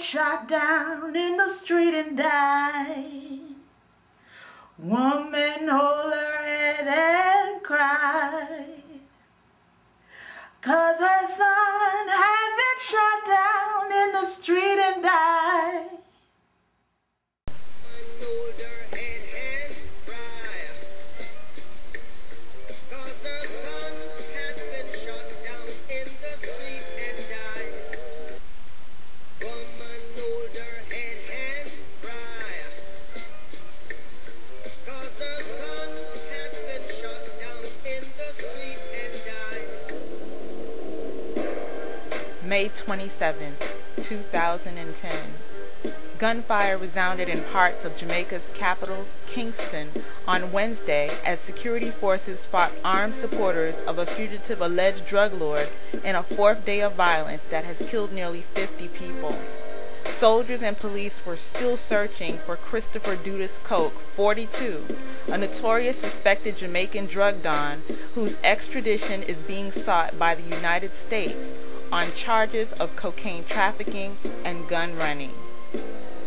shot down in the street and died. Woman hold her head and cried, 'cause her son had been shot down in the street and died. May 27, 2010. Gunfire resounded in parts of Jamaica's capital, Kingston, on Wednesday as security forces fought armed supporters of a fugitive alleged drug lord in a fourth day of violence that has killed nearly 50 people. Soldiers and police were still searching for Christopher Dudas Coke, 42, a notorious suspected Jamaican drug don whose extradition is being sought by the United States on charges of cocaine trafficking and gun running.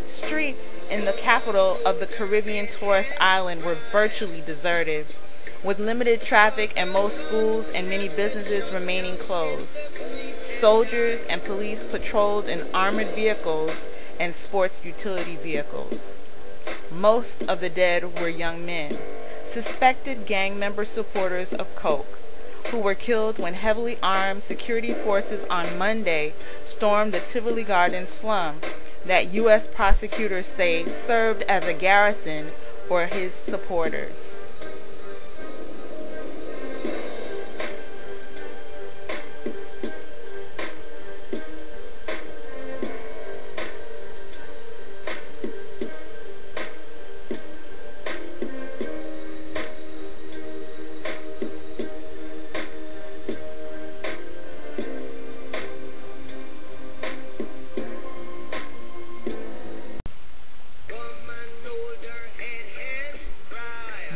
Streets in the capital of the Caribbean tourist island were virtually deserted, with limited traffic and most schools and many businesses remaining closed. Soldiers and police patrolled in armored vehicles and sports utility vehicles. Most of the dead were young men, suspected gang member supporters of Coke, who were killed when heavily armed security forces on Monday stormed the Tivoli Gardens slum that U.S. prosecutors say served as a garrison for his supporters.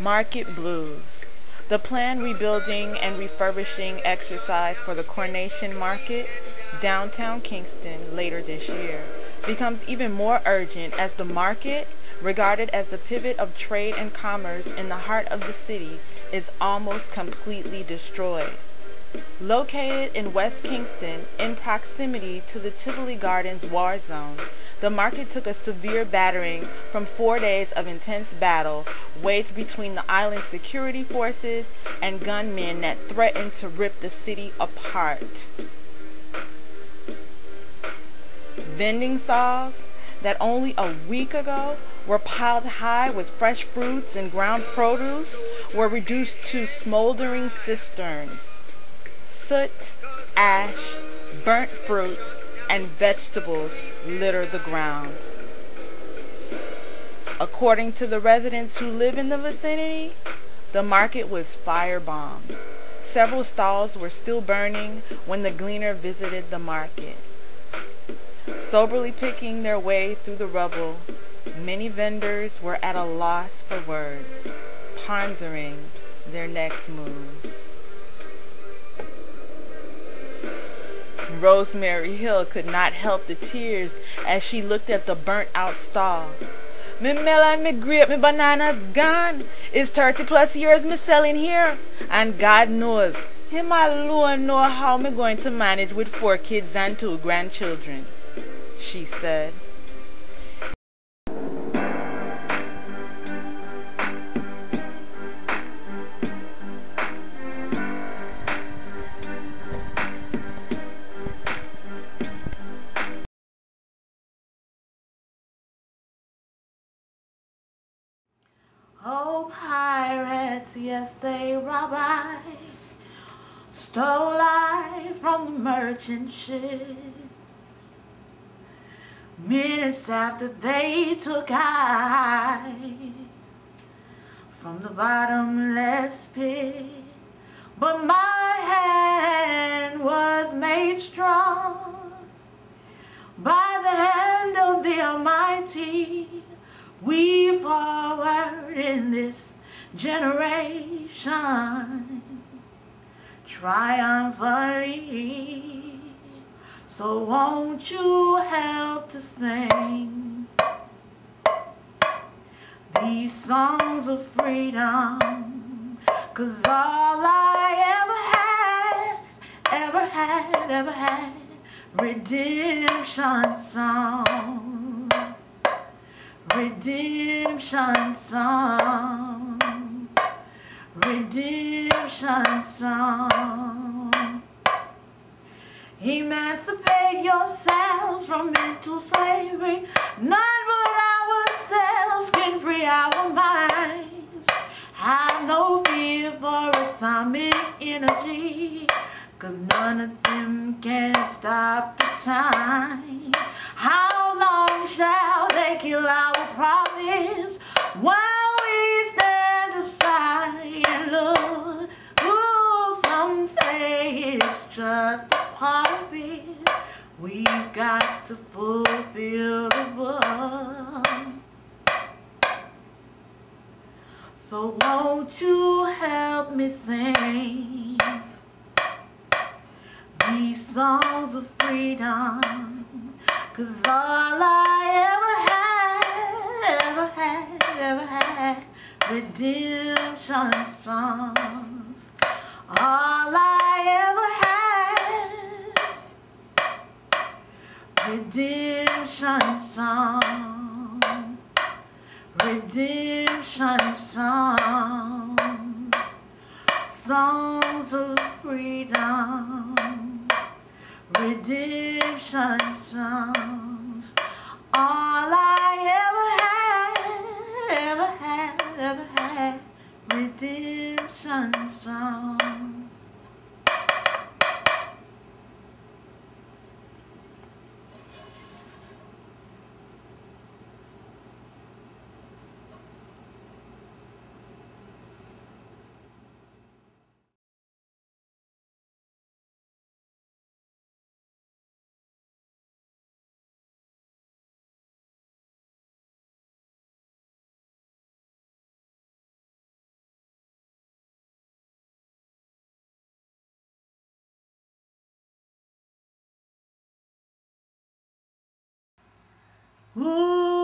Market Blues. The planned rebuilding and refurbishing exercise for the Coronation Market, downtown Kingston, later this year, becomes even more urgent as the market, regarded as the pivot of trade and commerce in the heart of the city, is almost completely destroyed. Located in West Kingston, in proximity to the Tivoli Gardens war zone, the market took a severe battering from 4 days of intense battle waged between the island's security forces and gunmen that threatened to rip the city apart. Vending stalls that only a week ago were piled high with fresh fruits and ground produce were reduced to smoldering cisterns. Soot, ash, burnt fruits, and vegetables litter the ground. According to the residents who live in the vicinity, the market was firebombed. Several stalls were still burning when the Gleaner visited the market. Soberly picking their way through the rubble, many vendors were at a loss for words, pondering their next moves. Rosemary Hill could not help the tears as she looked at the burnt-out stall. "Me melon, me grape, me banana's gone. It's 30+ years me selling here, and God knows, him alone know how me going to manage with 4 kids and 2 grandchildren," she said. Oh, pirates, yes, they robbed I, stole I from the merchant ships. Minutes after they took I from the bottomless pit, but my hand was made strong by the hand of the Almighty. We forward in this generation triumphantly. So won't you help to sing these songs of freedom? 'Cause all I ever had, redemption songs, redemption songs, redemption songs. Emancipate yourselves from mental slavery. None but ourselves can free our minds. Have no fear for atomic energy, 'cause none of them can stop the time. How long shall they kill our prophets while we stand aside and look? Ooh, some say it's just a part of it. We've got to fulfill the book. So won't you help me sing these songs of freedom? 'Cause all I ever had, redemption songs. All I ever had, redemption songs, redemption songs, songs of freedom, redemption songs. All I ever had, redemption songs. Ooh.